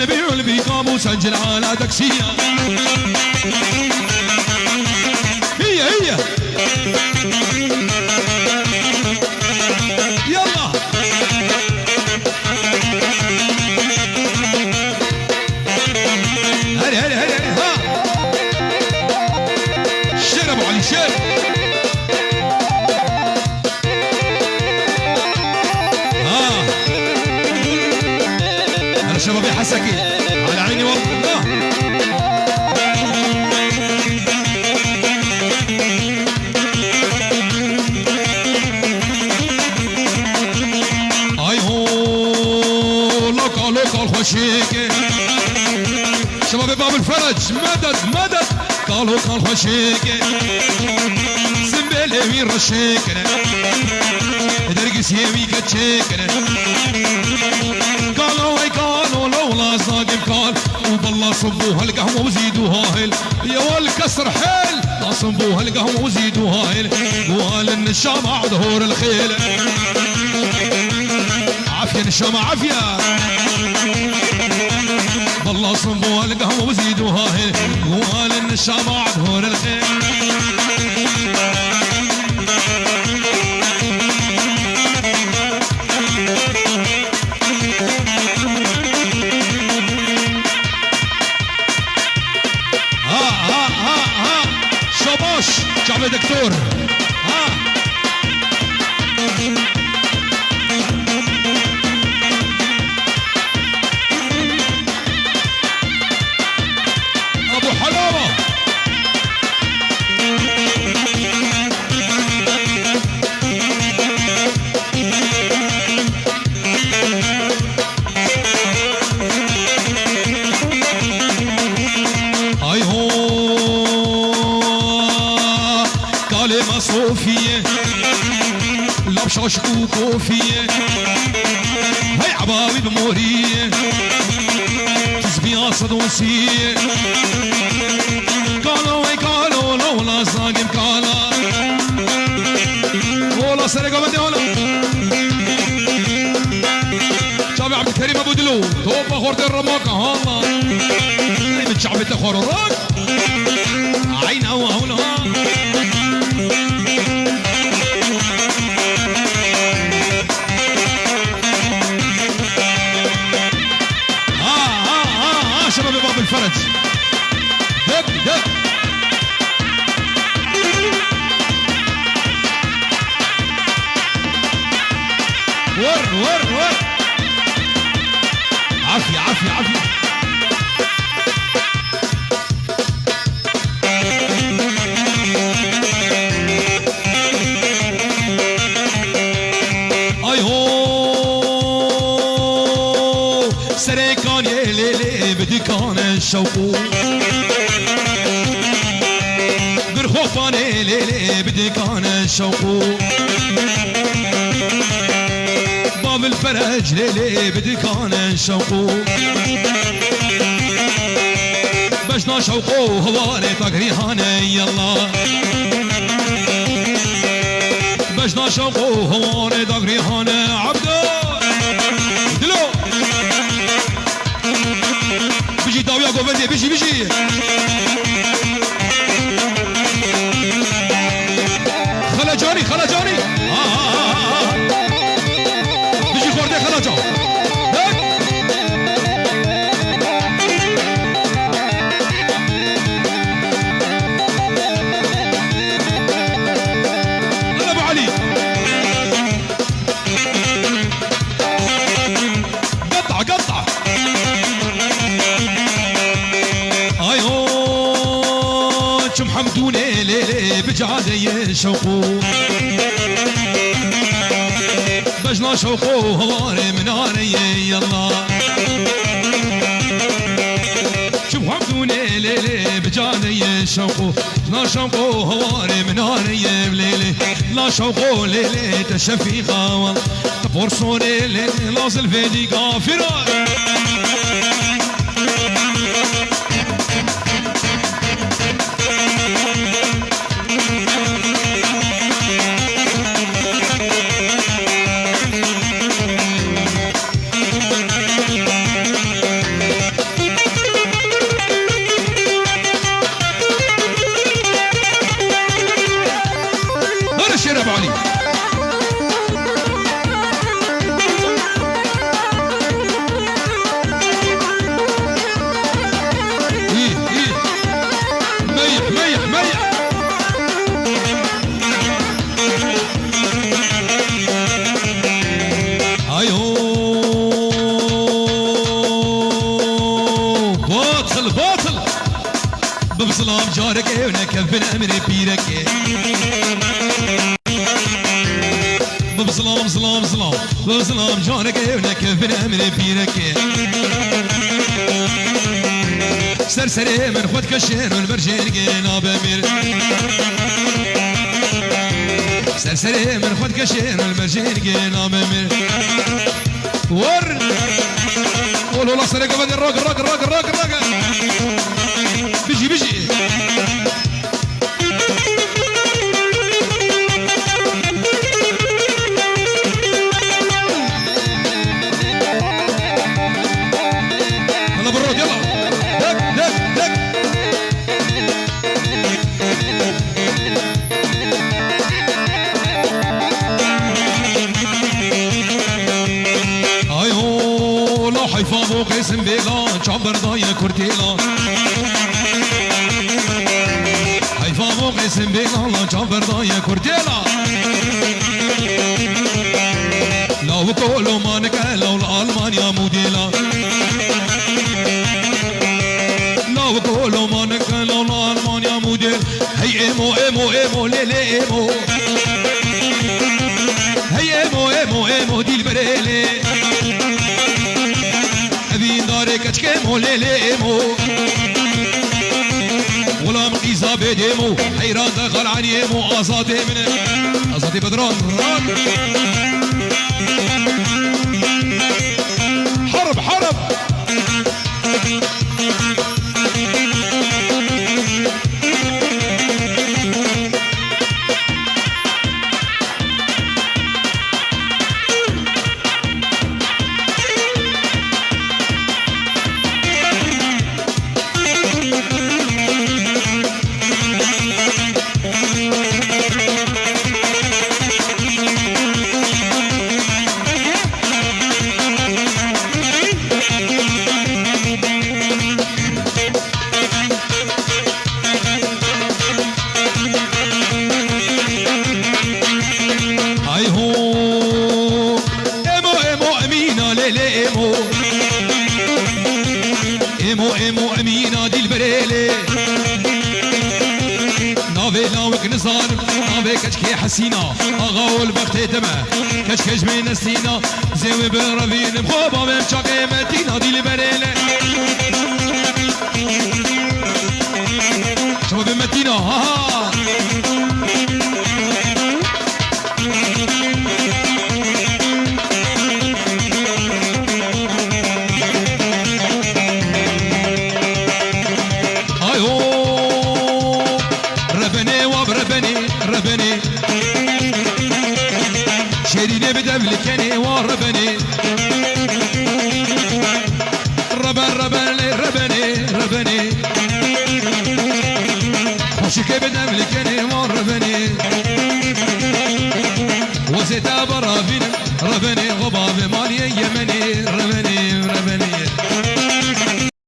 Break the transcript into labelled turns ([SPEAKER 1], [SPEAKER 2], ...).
[SPEAKER 1] نبيع البيقام وسجل على تاكسية. هي يلا هلا ها شير ابو علي شير. هلا شباب يا حسكي على عيني والله. اي هو لوكال خوشيك شباب باب الفرج مدد قالوا قال خوشيك زنبلي وين رشيكنا درقس يمي كتشيكنا قالوا لولا صاقم قال وبالله صبوها القهوة وزيدوها هل يا والكسر حيل لا صبوها القهوة وزيدوها هل وقال ان الشامع ظهور الخيل عافية الشامع عافية بالله صبوها القهوة وزيدوها هل وقال ان الشامع ظهور الخيل. شاباش شعب دكتور ابو حلاوه اي هو كلمة صوفية لابشة وكوفية هاي عباوي بمورية تسبيها صدوسية قالوا لولا صاقم قالا ولا سرقة بدي ولا شعبي عبد الكريم ابو دلو توبة خورت الرماكة هالا من شعبي تخور الراك عينها وهولها شباب باب الفرج دق ور عافية اي هو سريكان يا ليلي بدي كان الشوقو برخوفان يا ليلي بدي كان الشوقو باب الفرج ليلي بدي كان الشوقو بجنا شوقو هواني تقري هاني يلا بجنا شوقو هواني تقري هاني عبدو دلو بيجي داويا قوبندي بيجي خلا جاري بيجي خوردي خلا جاري انا ابو علي قطع اي هو شم حمدوني ليلي بجعادي شوقو بجنا شوقو هواري مناري يلا شم حمدوني ليلي بجعادي شوقو لا شوقو هواري مناري بليلي لا شوقو ليلي تشفي خاوة تفرصوني ليلي لازل فيدي غافرة بظلام جانك ابنك بنا من بيرك سرسري من خود كشين والبرجين قينا بمير سرسري من خود كشين والبرجين قينا بمير ور قولوا لا سرقة بدي الراق الراق الراق الراق الراق بيجي بيجي يلا بالرود يلا دك دك دك ايو لا حيفا بو قسم بيلا جابر ضايا كورتيلا حيفا بو قسم بيلا لا جابر ضايا كورتيلا لو كولو مانك لو الالمانيا موديلا لو كولو مانك لو الالمانيا موديل هي ايمو ايمو ايمو ليلي ايمو هي ايمو ايمو ايمو دي البريلي ابين داري كتكيمو ليلي ايمو ولا مقيسة بيديمو حيران دخل عن يمو ازادي من ازادي بدران حرب حرب ايمو امينه دي البريلي نافي لاوك نزار نافي كشكي حسينه اغاول بختي دمه كشكش من السينا زوي برافين مخوبه بمشاقي متينه دي البريلي شباب متينه ها ربني شيريني بدملكني وربني ربني وشكي بدملكني وربني وزيتا برافين ربني غباب ما